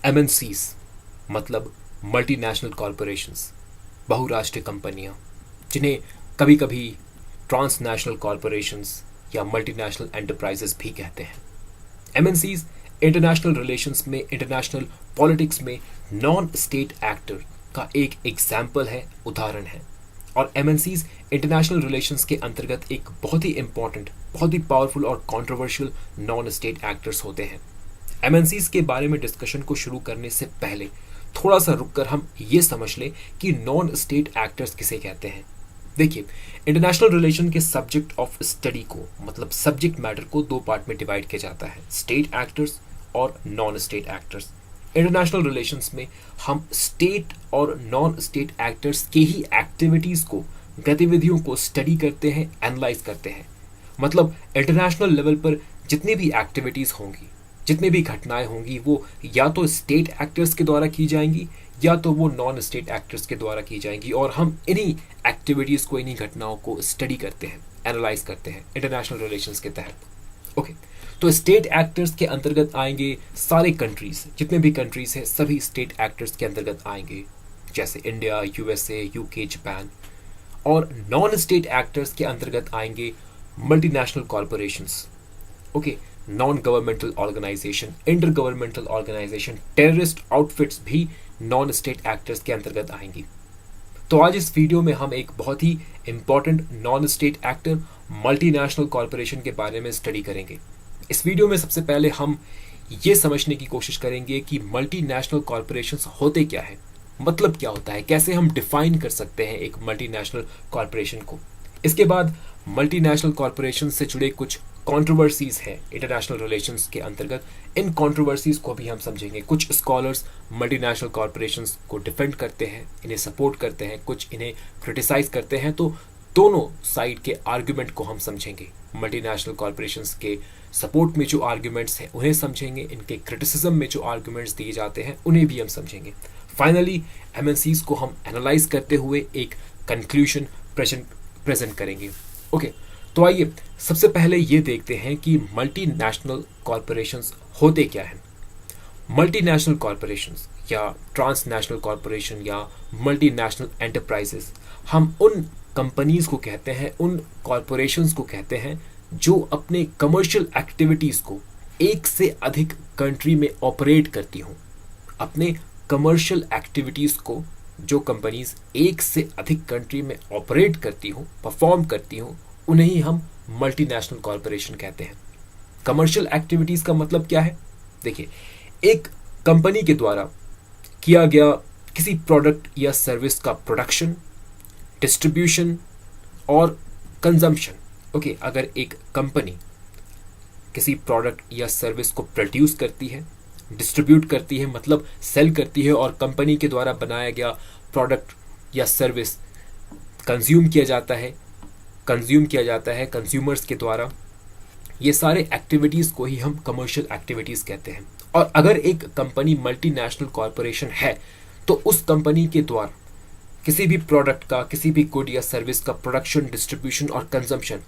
MNCs मतलब multinational corporations, बहुराष्ट्रीय कंपनियां, जिन्हें कभी कभी ट्रांसनेशनल कॉरपोरेशंस या मल्टीनेशनल एंटरप्राइजेस भी कहते हैं। MNCs इंटरनेशनल रिलेशंस में, इंटरनेशनल पॉलिटिक्स में नॉन स्टेट एक्टर का एक एग्जाम्पल है, उदाहरण है। और MNCs इंटरनेशनल रिलेशंस के अंतर्गत एक बहुत ही इंपॉर्टेंट, बहुत ही पावरफुल और कंट्रोवर्शियल नॉन स्टेट एक्टर्स होते हैं। MNCs के बारे में डिस्कशन को शुरू करने से पहले थोड़ा सा रुककर हम ये समझ लें कि नॉन स्टेट एक्टर्स किसे कहते हैं। देखिए, इंटरनेशनल रिलेशन के सब्जेक्ट ऑफ स्टडी को, मतलब सब्जेक्ट मैटर को, दो पार्ट में डिवाइड किया जाता है, स्टेट एक्टर्स और non state actors. International relations में हम स्टेट और नॉन स्टेट एक्टर्स के ही एक्टिविटीज को, गतिविधियों को स्टडी करते हैं, एनालाइज करते हैं। मतलब इंटरनेशनल लेवल पर जितनी भी एक्टिविटीज होंगी, जितनी भी घटनाएं होंगी, वो या तो स्टेट एक्टर्स के द्वारा की जाएंगी या तो वो नॉन स्टेट एक्टर्स के द्वारा की जाएंगी, और हम इन्हीं एक्टिविटीज को, इन्हीं घटनाओं को स्टडी करते हैं, एनालाइज करते हैं इंटरनेशनल रिलेशंस के तहत। ओके, तो स्टेट एक्टर्स के अंतर्गत आएंगे सारे कंट्रीज, जितने भी कंट्रीज हैं सभी स्टेट एक्टर्स के अंतर्गत आएंगे, जैसे इंडिया, USA, UK, जापान। और नॉन स्टेट एक्टर्स के अंतर्गत आएंगे multinational corporations, okay, non governmental organisation, inter governmental organisation, terrorist outfits भी नॉन स्टेट एक्टर्स के अंतर्गत आएंगी। तो आज इस वीडियो में हम एक बहुत ही important non state actor multinational corporation के बारे में स्टडी करेंगे। इस वीडियो में सबसे पहले हम ये समझने की कोशिश करेंगे कि मल्टीनेशनल कॉरपोरेशंस होते क्या है, मतलब क्या होता है, कैसे हम डिफाइन कर सकते हैं एक मल्टीनेशनल कॉरपोरेशन को। इसके बाद मल्टीनेशनल कॉरपोरेशन से जुड़े कुछ कंट्रोवर्सीज है इंटरनेशनल रिलेशंस के अंतर्गत, इन कंट्रोवर्सीज को भी हम समझेंगे। कुछ स्कॉलर्स मल्टीनेशनल कॉरपोरेशंस को डिफेंड करते हैं, इन्हें सपोर्ट करते हैं, कुछ इन्हें क्रिटिसाइज करते हैं। तो दोनों साइड के आर्ग्यूमेंट को हम समझेंगे। मल्टीनेशनल कॉरपोरेशंस के सपोर्ट में जो आर्ग्यूमेंट्स हैं उन्हें समझेंगे, इनके क्रिटिसिज्म में जो आर्ग्यूमेंट्स दिए जाते हैं उन्हें भी हम समझेंगे। फाइनली MNCs को हम एनालाइज करते हुए एक कंक्लूजन प्रेजेंट करेंगे। ओके, तो आइए सबसे पहले ये देखते हैं कि मल्टीनेशनल कॉरपोरेशंस होते क्या हैं। मल्टीनेशनल कॉरपोरेशंस या ट्रांसनेशनल कॉरपोरेशन या मल्टीनेशनल एंटरप्राइजेस, हम उन कंपनीज को कहते हैं, उन कॉरपोरेशंस को कहते हैं जो अपने कमर्शियल एक्टिविटीज को एक से अधिक कंट्री में ऑपरेट करती हों। अपने कमर्शियल एक्टिविटीज को जो कंपनीज एक से अधिक कंट्री में ऑपरेट करती हों, परफॉर्म करती हों, उन्हें ही हम मल्टीनेशनल कॉरपोरेशन कहते हैं। कमर्शियल एक्टिविटीज का मतलब क्या है? देखिए, एक कंपनी के द्वारा किया गया किसी प्रोडक्ट या सर्विस का प्रोडक्शन, डिस्ट्रीब्यूशन और कंजम्पशन। ओके, अगर एक कंपनी किसी प्रोडक्ट या सर्विस को प्रोड्यूस करती है, डिस्ट्रीब्यूट करती है, मतलब सेल करती है, और कंपनी के द्वारा बनाया गया प्रोडक्ट या सर्विस कंज्यूम किया जाता है कंज्यूमर्स के द्वारा, ये सारे एक्टिविटीज को ही हम कमर्शियल एक्टिविटीज कहते हैं। और अगर एक कंपनी मल्टीनेशनल कॉरपोरेशन है तो उस कंपनी के द्वारा किसी भी प्रोडक्ट का, किसी भी गुड या सर्विस का प्रोडक्शन, डिस्ट्रीब्यूशन और कंजम्पशन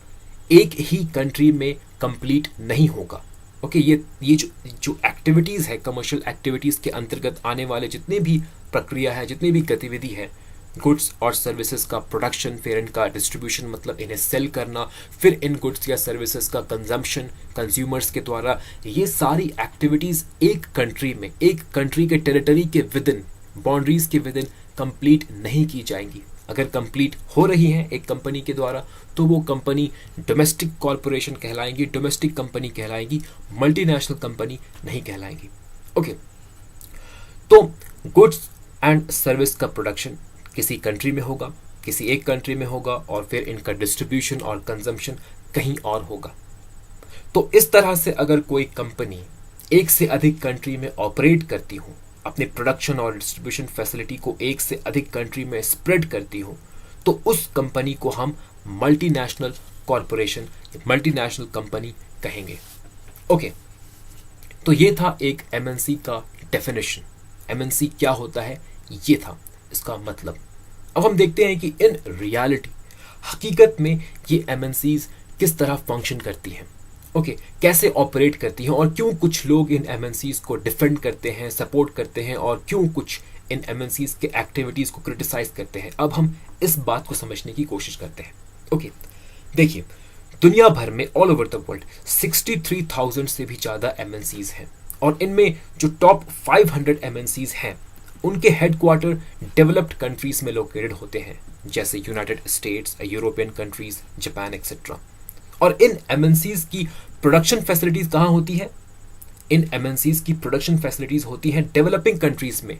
एक ही कंट्री में कंप्लीट नहीं होगा। ओके, ये जो एक्टिविटीज है, कमर्शियल एक्टिविटीज के अंतर्गत आने वाले जितने भी प्रक्रिया है, जितनी भी गतिविधि है, गुड्स और सर्विसेज का प्रोडक्शन, फिर इनका डिस्ट्रीब्यूशन मतलब इन्हें सेल करना, फिर इन गुड्स या सर्विसेज का कंजम्पशन कंज्यूमर्स के द्वारा, ये सारी एक्टिविटीज एक कंट्री में, एक कंट्री के टेरिटरी के विदिन, बाउंड्रीज के विदिन कंप्लीट नहीं की जाएंगी। अगर कंप्लीट हो रही हैं एक कंपनी के द्वारा तो वो कंपनी डोमेस्टिक कॉरपोरेशन कहलाएंगी, डोमेस्टिक कंपनी कहलाएंगी, मल्टीनेशनल कंपनी नहीं कहलाएंगी। ओके, तो गुड्स एंड सर्विस का प्रोडक्शन किसी कंट्री में होगा, किसी एक कंट्री में होगा, और फिर इनका डिस्ट्रीब्यूशन और कंजम्पशन कहीं और होगा। तो इस तरह से अगर कोई कंपनी एक से अधिक कंट्री में ऑपरेट करती हो, अपने प्रोडक्शन और डिस्ट्रीब्यूशन फैसिलिटी को एक से अधिक कंट्री में स्प्रेड करती हो, तो उस कंपनी को हम मल्टीनेशनल कॉरपोरेशन, मल्टीनेशनल कंपनी कहेंगे। ओके, तो ये था एक MNC का डेफिनेशन। MNC क्या होता है, ये था इसका मतलब। अब हम देखते हैं कि इन रियलिटी, हकीकत में ये MNCs किस तरह फंक्शन करती हैं। ओके, कैसे ऑपरेट करती हैं और क्यों कुछ लोग इन एमएनसीज को डिफेंड करते हैं, सपोर्ट करते हैं, और क्यों कुछ इन एमएनसीज के एक्टिविटीज को क्रिटिसाइज करते हैं। अब हम इस बात को समझने की कोशिश करते हैं। ओके, देखिए, दुनिया भर में ऑल ओवर द वर्ल्ड 63,000 से भी ज़्यादा एमएनसीज हैं, और इनमें जो टॉप 500 एमएनसीज हैं उनके हेडक्वार्टर डेवलप्ड कंट्रीज में लोकेटेड होते हैं, जैसे United states, European countries, Japan etcetera. और इन एमएनसीज की प्रोडक्शन फैसिलिटीज कहाँ होती है? इन एमएनसीज की प्रोडक्शन फैसिलिटीज होती हैं डेवलपिंग कंट्रीज में।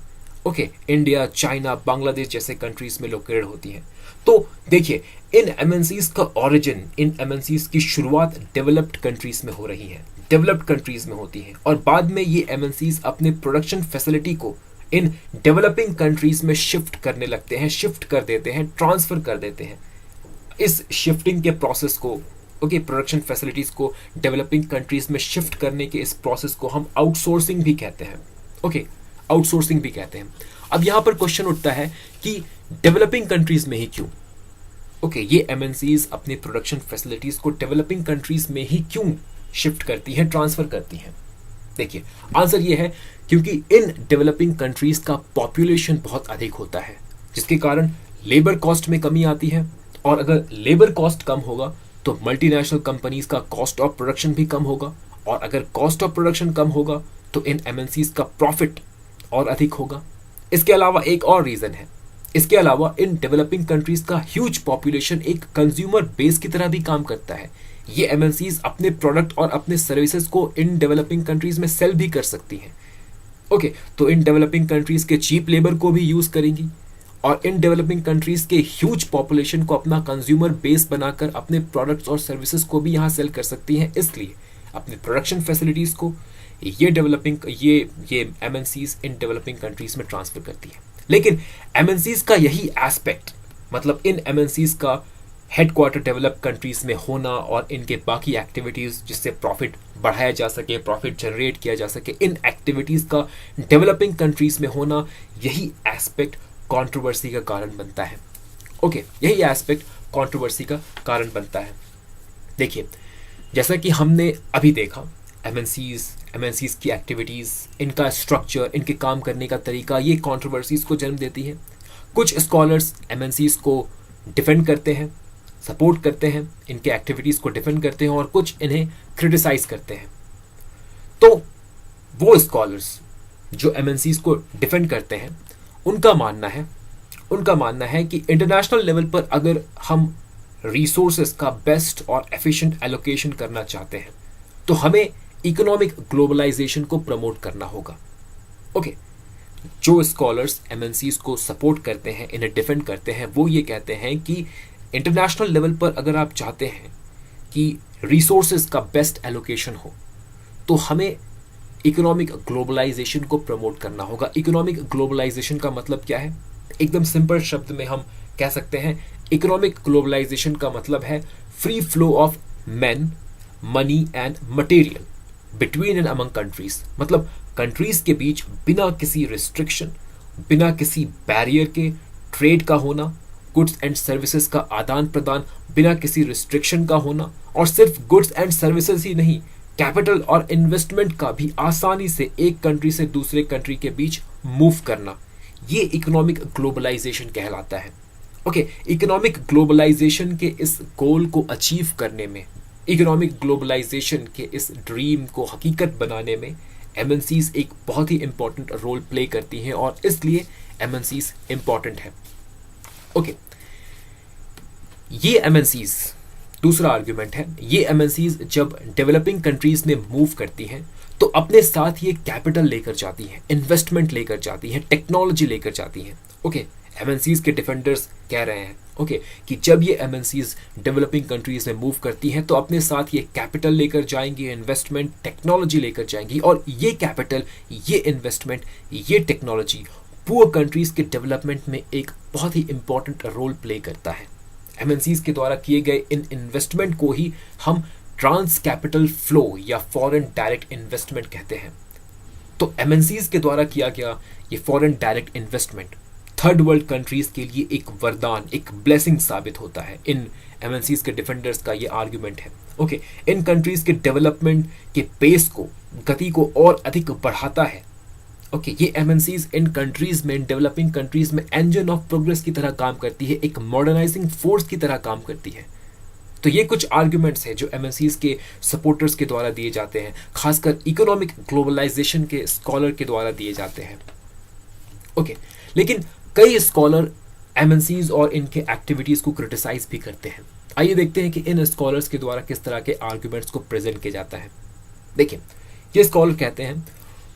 ओके, इंडिया, चाइना, बांग्लादेश जैसे कंट्रीज में लोकेटेड होती हैं। तो देखिए, इन एमएनसीज का ओरिजिन, इन एमएनसीज की शुरुआत डेवलप्ड कंट्रीज में हो रही है, डेवलप्ड कंट्रीज में होती है, और बाद में ये एमएनसीज अपने प्रोडक्शन फैसिलिटी को इन डेवलपिंग कंट्रीज में शिफ्ट करने लगते हैं, शिफ्ट कर देते हैं, ट्रांसफर कर देते हैं। इस शिफ्टिंग के प्रोसेस को, ओके, प्रोडक्शन फैसिलिटीज को डेवलपिंग कंट्रीज में शिफ्ट करने के इस प्रोसेस को हम आउटसोर्सिंग भी कहते हैं। ओके, आउटसोर्सिंग भी कहते हैं। अब यहां पर क्वेश्चन उठता है कि डेवलपिंग कंट्रीज में ही क्यों? ओके, ये एमएनसीज अपनी प्रोडक्शन फैसिलिटीज को डेवलपिंग कंट्रीज में ही क्यों शिफ्ट करती हैं, ट्रांसफर करती हैं? देखिए, आंसर ये है क्योंकि इन डेवलपिंग कंट्रीज का पॉपुलेशन बहुत अधिक होता है, जिसके कारण लेबर कॉस्ट में कमी आती है, और अगर लेबर कॉस्ट कम होगा तो मल्टीनेशनल कंपनीज का कॉस्ट ऑफ प्रोडक्शन भी कम होगा, और अगर कॉस्ट ऑफ प्रोडक्शन कम होगा तो इन एमएनसीज का प्रॉफिट और अधिक होगा। इसके अलावा एक और रीजन है, इसके अलावा इन डेवलपिंग कंट्रीज का ह्यूज पॉपुलेशन एक कंज्यूमर बेस की तरह भी काम करता है। ये एमएनसीज अपने प्रोडक्ट और अपने सर्विसेज को इन डेवलपिंग कंट्रीज में सेल भी कर सकती हैं। ओके, तो इन डेवलपिंग कंट्रीज के चीप लेबर को भी यूज करेंगी, और इन डेवलपिंग कंट्रीज के ह्यूज पॉपुलेशन को अपना कंज्यूमर बेस बनाकर अपने प्रोडक्ट्स और सर्विसेज को भी यहाँ सेल कर सकती हैं। इसलिए अपने प्रोडक्शन फैसिलिटीज को ये एमएनसीज इन डेवलपिंग कंट्रीज में ट्रांसफर करती है। लेकिन एमएनसीज का यही एस्पेक्ट, मतलब इन एमएनसीज का हेडक्वार्टर डेवलप कंट्रीज में होना और इनके बाकी एक्टिविटीज जिससे प्रॉफिट बढ़ाया जा सके, प्रॉफिट जनरेट किया जा सके, इन एक्टिविटीज का डेवलपिंग कंट्रीज में होना, यही एस्पेक्ट कंट्रोवर्सी का कारण बनता है। ओके, यही एस्पेक्ट कंट्रोवर्सी का कारण बनता है। देखिए, जैसा कि हमने अभी देखा, एमएनसीज की एक्टिविटीज, इनका स्ट्रक्चर, इनके काम करने का तरीका, ये कंट्रोवर्सीज को जन्म देती है। कुछ स्कॉलर्स एमएनसीज को डिफेंड करते हैं, सपोर्ट करते हैं, इनके एक्टिविटीज को डिफेंड करते हैं, और कुछ इन्हें क्रिटिसाइज करते हैं। तो वो स्कॉलर्स जो एमएनसीज को डिफेंड करते हैं, उनका मानना है कि इंटरनेशनल लेवल पर अगर हम रिसोर्सेस का बेस्ट और एफिशिएंट एलोकेशन करना चाहते हैं तो हमें इकोनॉमिक ग्लोबलाइजेशन को प्रमोट करना होगा। ओके, जो स्कॉलर्स एमएनसीज को सपोर्ट करते हैं, इन्हें डिफेंड करते हैं, वो ये कहते हैं कि इंटरनेशनल लेवल पर अगर आप चाहते हैं कि रिसोर्सेज का बेस्ट एलोकेशन हो तो हमें इकोनॉमिक ग्लोबलाइजेशन को प्रमोट करना होगा। इकोनॉमिक ग्लोबलाइजेशन का मतलब क्या है? एकदम सिंपल शब्द में हम कह सकते हैं, इकोनॉमिक ग्लोबलाइजेशन का मतलब है free flow of man, money and material between and among countries. मतलब कंट्रीज के बीच बिना किसी रिस्ट्रिक्शन, बिना किसी बैरियर के ट्रेड का होना, गुड्स एंड सर्विसेज का आदान प्रदान बिना किसी रिस्ट्रिक्शन का होना, और सिर्फ गुड्स एंड सर्विसेज ही नहीं, कैपिटल और इन्वेस्टमेंट का भी आसानी से एक कंट्री से दूसरे कंट्री के बीच मूव करना, ये इकोनॉमिक ग्लोबलाइजेशन कहलाता है। ओके, इकोनॉमिक ग्लोबलाइजेशन के इस गोल को अचीव करने में, इकोनॉमिक ग्लोबलाइजेशन के इस ड्रीम को हकीकत बनाने में एमएनसीज एक बहुत ही इंपॉर्टेंट रोल प्ले करती हैं, और इसलिए एमएनसीज इंपॉर्टेंट है। ओके, ये एमएनसीज, दूसरा आर्ग्यूमेंट है, ये एमएनसीज जब डेवलपिंग कंट्रीज में मूव करती हैं तो अपने साथ ये कैपिटल लेकर जाती हैं, इन्वेस्टमेंट लेकर जाती हैं, टेक्नोलॉजी लेकर जाती हैं। ओके, एमएनसीज के डिफेंडर्स कह रहे हैं ओके कि जब ये एमएनसीज डेवलपिंग कंट्रीज में मूव करती हैं तो अपने साथ ये कैपिटल लेकर जाएंगी, इन्वेस्टमेंट, टेक्नोलॉजी लेकर जाएंगी, और ये कैपिटल, ये इन्वेस्टमेंट, ये टेक्नोलॉजी पुअर कंट्रीज के डेवलपमेंट में एक बहुत ही इंपॉर्टेंट रोल प्ले करता है। एमएनसीज के द्वारा किए गए इन इन्वेस्टमेंट को ही हम ट्रांस कैपिटल फ्लो या फॉरेन डायरेक्ट इन्वेस्टमेंट कहते हैं। तो एमएनसीज के द्वारा किया गया ये foreign direct investment third world countries के लिए एक वरदान, एक ब्लेसिंग साबित होता है। इन एमएनसीज के डिफेंडर्स का ये आर्ग्यूमेंट है। ओके, इन कंट्रीज के डेवलपमेंट के पेस को, गति को और अधिक बढ़ाता है। ओके, ये एमएनसीज इन कंट्रीज में, डेवलपिंग कंट्रीज में इंजन ऑफ प्रोग्रेस की तरह काम करती है, एक मॉडर्नाइजिंग फोर्स की तरह काम करती है। तो ये कुछ आर्ग्यूमेंट्स हैं जो एमएनसीज के सपोर्टर्स के द्वारा दिए जाते हैं, खासकर इकोनॉमिक ग्लोबलाइजेशन के स्कॉलर के द्वारा दिए जाते हैं। ओके, लेकिन कई स्कॉलर एमएनसीज और इनके एक्टिविटीज को क्रिटिसाइज भी करते हैं। आइए देखते हैं कि इन स्कॉलर्स के द्वारा किस तरह के आर्ग्यूमेंट्स को प्रेजेंट किया जाता है। देखिए, ये स्कॉलर कहते हैं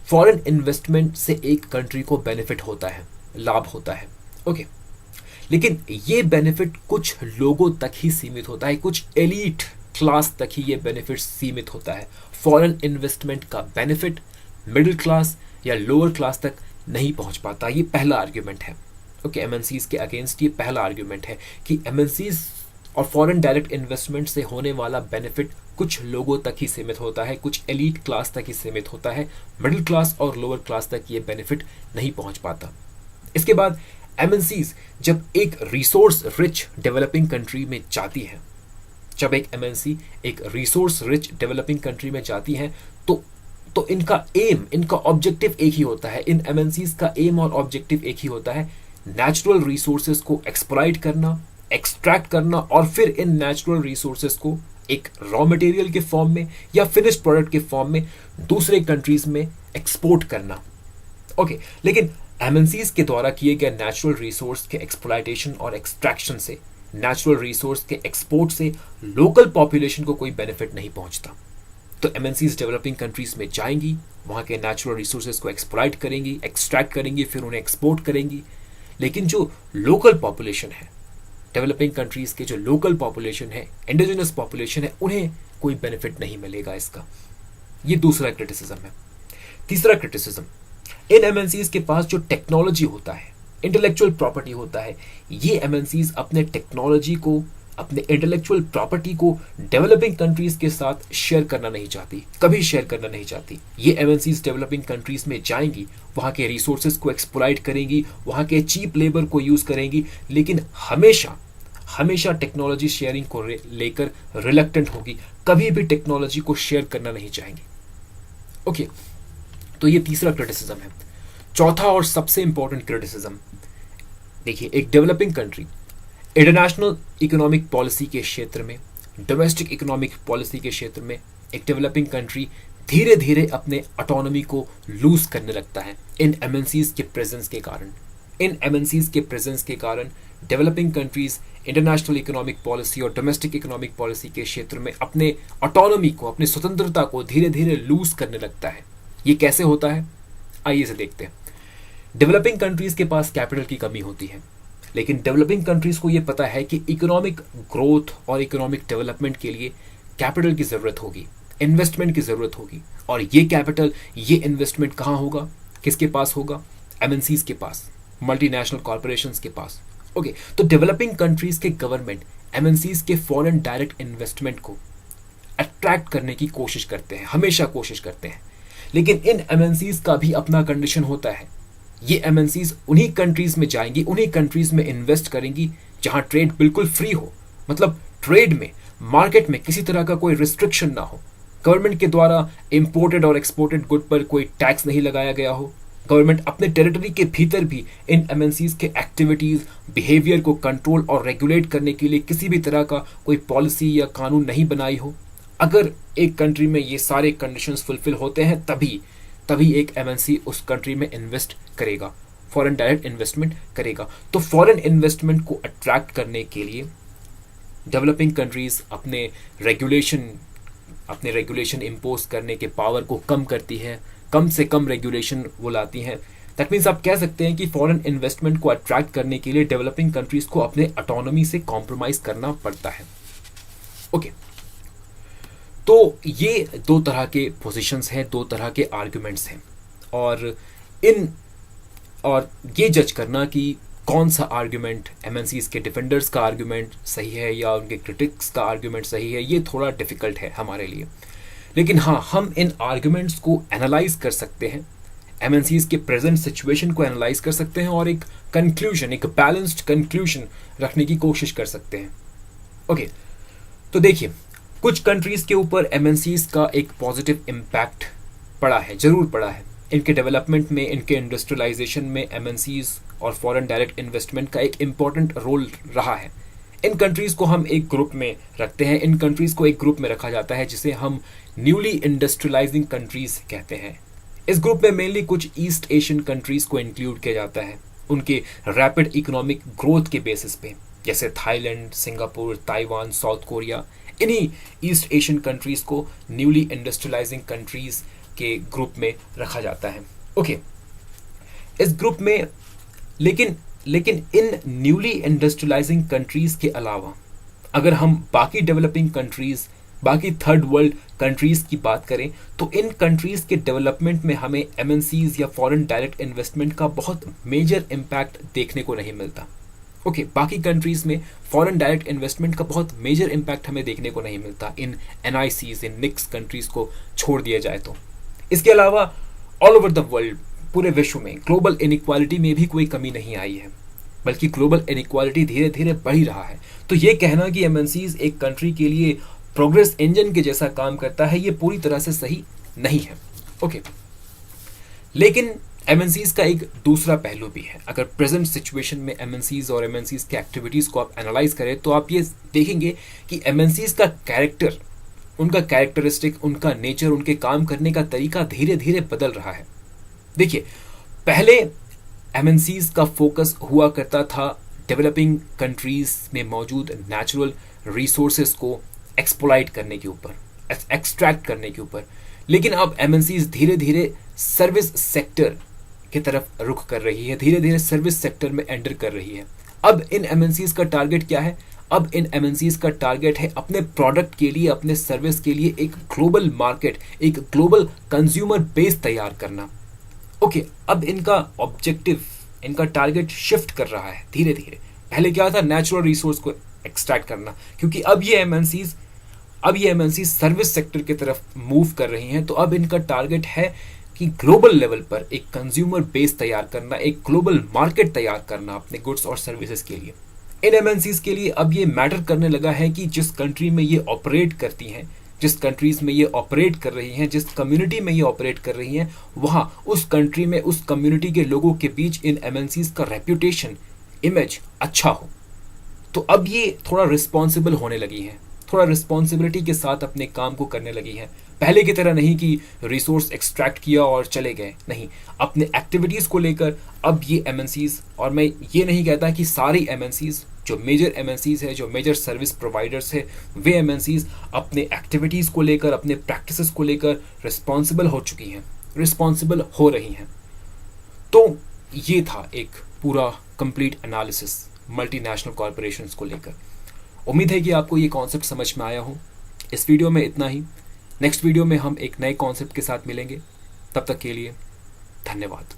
फॉरेन इन्वेस्टमेंट से एक कंट्री को बेनिफिट होता है, लाभ होता है। ओके, लेकिन ये बेनिफिट कुछ लोगों तक ही सीमित होता है, कुछ एलीट क्लास तक ही ये बेनिफिट सीमित होता है। फॉरेन इन्वेस्टमेंट का बेनिफिट मिडिल क्लास या लोअर क्लास तक नहीं पहुंच पाता। ये पहला आर्ग्यूमेंट है। ओके, एमएनसीज के अगेंस्ट ये पहला आर्ग्यूमेंट है कि एमएनसीज और फॉरेन डायरेक्ट इन्वेस्टमेंट से होने वाला बेनिफिट कुछ लोगों तक ही सीमित होता है, कुछ एलीट क्लास तक ही सीमित होता है। मिडिल क्लास और लोअर क्लास तक ये बेनिफिट नहीं पहुंच पाता। इसके बाद एमएनसीज जब एक रिसोर्स रिच डेवलपिंग कंट्री में जाती है, जब एक एमएनसी एक रिसोर्स रिच डेवलपिंग कंट्री में जाती है तो इनका एम, इनका ऑब्जेक्टिव एक ही होता है। इन एमएनसीज का एम और ऑब्जेक्टिव एक ही होता है, नेचुरल रिसोर्सेज को एक्सप्लॉइट करना, एक्सट्रैक्ट करना और फिर इन नेचुरल रिसोर्सेज को एक रॉ मटेरियल के फॉर्म में या फिनिश्ड प्रोडक्ट के फॉर्म में दूसरे कंट्रीज में एक्सपोर्ट करना। ओके, लेकिन एमएनसीज के द्वारा किए गए नेचुरल रिसोर्स के एक्सप्लॉइटेशन और एक्सट्रैक्शन से, नेचुरल रिसोर्स के एक्सपोर्ट से लोकल पॉपुलेशन को कोई बेनिफिट नहीं पहुंचता। तो एमएनसीज डेवलपिंग कंट्रीज में जाएंगी, वहां के नेचुरल रिसोर्सेज को एक्सप्लॉइट करेंगी, एक्सट्रैक्ट करेंगी, फिर उन्हें एक्सपोर्ट करेंगी। लेकिन जो लोकल पॉपुलेशन है, डेवलपिंग कंट्रीज के जो लोकल पॉपुलेशन है, इंडिजिनस पॉपुलेशन है, उन्हें कोई बेनिफिट नहीं मिलेगा इसका। ये दूसरा क्रिटिसिज्म है। तीसरा क्रिटिसिज्म, इन एमएनसीज के पास जो टेक्नोलॉजी होता है, इंटेलेक्चुअल प्रॉपर्टी होता है, ये एमएनसीज अपने टेक्नोलॉजी को, अपने इंटेलेक्चुअल प्रॉपर्टी को डेवलपिंग कंट्रीज के साथ शेयर करना नहीं चाहती, कभी शेयर करना नहीं चाहती। ये एमएनसीज डेवलपिंग कंट्रीज में जाएंगी, वहां के रिसोर्सेज को एक्सप्लॉइट करेंगी, वहां के चीप लेबर को यूज करेंगी, लेकिन हमेशा टेक्नोलॉजी शेयरिंग को लेकर रिलक्टेंट होगी, कभी भी टेक्नोलॉजी को शेयर करना नहीं चाहेंगी। ओके, तो ये तीसरा क्रिटिसिज्म है। चौथा और सबसे इंपॉर्टेंट क्रिटिसिज्म, देखिए, एक developing country international economic policy के क्षेत्र में, डोमेस्टिक इकोनॉमिक पॉलिसी के क्षेत्र में एक डेवलपिंग कंट्री धीरे धीरे अपने ऑटोनॉमी को लूज करने लगता है इन एमएनसीज के प्रेजेंस के कारण। इन एमएनसीज के प्रेजेंस के कारण developing countries international economic policy और डोमेस्टिक इकोनॉमिक पॉलिसी के क्षेत्र में अपने ऑटोनॉमी को, अपनी स्वतंत्रता को धीरे धीरे लूज करने लगता है। ये कैसे होता है, आइए इसे देखते हैं। डेवलपिंग कंट्रीज के पास कैपिटल की कमी होती है, लेकिन डेवलपिंग कंट्रीज को यह पता है कि इकोनॉमिक ग्रोथ और इकोनॉमिक डेवलपमेंट के लिए कैपिटल की जरूरत होगी, इन्वेस्टमेंट की जरूरत होगी। और ये कैपिटल, ये इन्वेस्टमेंट कहाँ होगा, किसके पास होगा? एमएनसीज के पास, मल्टीनेशनल कॉर्पोरेशंस के पास। ओके, तो डेवलपिंग कंट्रीज के गवर्नमेंट एमएनसीज के फॉरेन डायरेक्ट इन्वेस्टमेंट को अट्रैक्ट करने की कोशिश करते हैं, हमेशा कोशिश करते हैं। लेकिन इन एमएनसीज का भी अपना कंडीशन होता है। ये एमएनसीज उन्हीं कंट्रीज में जाएंगी, उन्हीं कंट्रीज में इन्वेस्ट करेंगी जहां ट्रेड बिल्कुल फ्री हो, मतलब ट्रेड में, मार्केट में किसी तरह का कोई रिस्ट्रिक्शन ना हो, गवर्नमेंट के द्वारा इंपोर्टेड और एक्सपोर्टेड गुड पर कोई टैक्स नहीं लगाया गया हो, गवर्नमेंट अपने टेरिटरी के भीतर भी इन एमएनसीज के एक्टिविटीज, बिहेवियर को कंट्रोल और रेगुलेट करने के लिए किसी भी तरह का कोई पॉलिसी या कानून नहीं बनाई हो। अगर एक कंट्री में ये सारे कंडीशंस फुलफिल होते हैं, तभी एक एमएनसी उस कंट्री में इन्वेस्ट करेगा, फॉरेन डायरेक्ट इन्वेस्टमेंट करेगा। तो फॉरेन इन्वेस्टमेंट को अट्रैक्ट करने के लिए डेवलपिंग कंट्रीज अपने रेगुलेशन इंपोज करने के पावर को कम करती है, कम से कम रेगुलेशन वो लाती हैं। दैट मीन्स आप कह सकते हैं कि फॉरेन इन्वेस्टमेंट को अट्रैक्ट करने के लिए डेवलपिंग कंट्रीज को अपने ऑटोनॉमी से कॉम्प्रोमाइज करना पड़ता है। ओके, तो ये दो तरह के पोजीशंस हैं, दो तरह के आर्गुमेंट्स हैं, और ये जज करना कि कौन सा आर्गुमेंट एमएनसीज के डिफेंडर्स का आर्गुमेंट सही है या उनके क्रिटिक्स का आर्गुमेंट सही है, ये थोड़ा डिफिकल्ट है हमारे लिए। लेकिन हाँ, हम इन आर्गुमेंट्स को एनालाइज कर सकते हैं, एमएनसीज के प्रेजेंट सिचुएशन को एनालाइज कर सकते हैं और एक कंक्लूजन, एक बैलेंस्ड कंक्लूजन रखने की कोशिश कर सकते हैं। ओके, तो देखिए, कुछ कंट्रीज के ऊपर एमएनसीज का एक पॉजिटिव इम्पैक्ट पड़ा है, जरूर पड़ा है। इनके डेवलपमेंट में, इनके इंडस्ट्रियलाइजेशन में एमएनसीज और फॉरेन डायरेक्ट इन्वेस्टमेंट का एक इंपॉर्टेंट रोल रहा है। इन कंट्रीज को हम एक ग्रुप में रखते हैं, इन कंट्रीज को एक ग्रुप में रखा जाता है जिसे हम न्यूली इंडस्ट्रियलाइजिंग कंट्रीज कहते हैं। इस ग्रुप में मेनली कुछ ईस्ट एशियन कंट्रीज को इंक्लूड किया जाता है उनके रैपिड इकोनॉमिक ग्रोथ के बेसिस पे, जैसे Thailand, Singapore, Taiwan, south Korea. इन्हीं ईस्ट एशियन कंट्रीज को न्यूली इंडस्ट्रियलाइजिंग कंट्रीज के ग्रुप में रखा जाता है। ओके, इस ग्रुप में लेकिन इन न्यूली इंडस्ट्रियलाइजिंग कंट्रीज के अलावा अगर हम बाकी डेवलपिंग कंट्रीज, बाकी थर्ड वर्ल्ड कंट्रीज की बात करें तो इन कंट्रीज के डेवलपमेंट में हमें एमएनसीज या फॉरेन डायरेक्ट इन्वेस्टमेंट का बहुत मेजर इम्पैक्ट देखने को नहीं मिलता। ओके, बाकी कंट्रीज में फॉरेन डायरेक्ट इन्वेस्टमेंट का बहुत मेजर इम्पैक्ट हमें देखने को नहीं मिलता, इन एनआईसीज, इन निक्स कंट्रीज को छोड़ दिया जाए तो। इसके अलावा ऑल ओवर द वर्ल्ड, पूरे विश्व में ग्लोबल इनइक्वालिटी में भी कोई कमी नहीं आई है, बल्कि ग्लोबल इनइक्वालिटी धीरे धीरे बढ़ ही रहा है। तो ये कहना कि एमएनसीज एक कंट्री के लिए प्रोग्रेस इंजन के जैसा काम करता है, ये पूरी तरह से सही नहीं है। ओके, लेकिन एमएनसीज का एक दूसरा पहलू भी है। अगर प्रेजेंट सिचुएशन में एमएनसीज और एमएनसीज की एक्टिविटीज को आप एनालाइज करें तो आप ये देखेंगे कि एमएनसीज का कैरेक्टर, उनका कैरेक्टरिस्टिक, उनका नेचर, उनके काम करने का तरीका धीरे धीरे बदल रहा है। देखिए, पहले एमएनसीज का फोकस हुआ करता था डेवलपिंग कंट्रीज में मौजूद नेचुरल रिसोर्सेज को एक्सप्लॉइट करने के ऊपर, एक्सट्रैक्ट करने के ऊपर, लेकिन अब एमएनसीज धीरे धीरे सर्विस सेक्टर की तरफ रुख कर रही है, धीरे धीरे सर्विस सेक्टर में एंटर कर रही है। अब इन एमएनसीज का टारगेट क्या है? अब इन एमएनसीज का टारगेट है अपने प्रोडक्ट के लिए, अपने सर्विस के लिए एक ग्लोबल मार्केट, एक ग्लोबल कंज्यूमर बेस तैयार करना। ओके, अब इनका ऑब्जेक्टिव, इनका टारगेट शिफ्ट कर रहा है धीरे धीरे। पहले क्या था? नेचुरल रिसोर्स को एक्सट्रैक्ट करना, क्योंकि अब ये एमएनसीज सर्विस सेक्टर की तरफ मूव कर रही हैं। तो अब इनका टारगेट है कि ग्लोबल लेवल पर एक कंज्यूमर बेस तैयार करना, एक ग्लोबल मार्केट तैयार करना अपने गुड्स और सर्विसेज के लिए। इन एमएनसीज के लिए अब ये मैटर करने लगा है कि जिस कंट्री में ये ऑपरेट करती हैं, जिस कंट्रीज में ये ऑपरेट कर रही हैं, जिस कम्युनिटी में ये ऑपरेट कर रही हैं, वहाँ उस कंट्री में, उस कम्युनिटी के लोगों के बीच इन एमएनसीज का रेप्यूटेशन, इमेज अच्छा हो। तो अब ये थोड़ा रिस्पॉन्सिबल होने लगी हैं, थोड़ा रिस्पॉन्सिबिलिटी के साथ अपने काम को करने लगी हैं। पहले की तरह नहीं कि रिसोर्स एक्सट्रैक्ट किया और चले गए, नहीं, अपने एक्टिविटीज़ को लेकर अब ये एमएनसीज, और मैं ये नहीं कहता कि सारी एमएनसीज, जो मेजर एमएनसीज है, जो मेजर सर्विस प्रोवाइडर्स है, वे एमएनसीज अपने एक्टिविटीज़ को लेकर, अपने प्रैक्टिसेस को लेकर रिस्पॉन्सिबल हो चुकी हैं, रिस्पॉन्सिबल हो रही हैं। तो ये था एक पूरा कंप्लीट एनालिसिस मल्टीनेशनल कॉरपोरेशंस को लेकर। उम्मीद है कि आपको ये कॉन्सेप्ट समझ में आया हो। इस वीडियो में इतना ही। नेक्स्ट वीडियो में हम एक नए कॉन्सेप्ट के साथ मिलेंगे। तब तक के लिए धन्यवाद।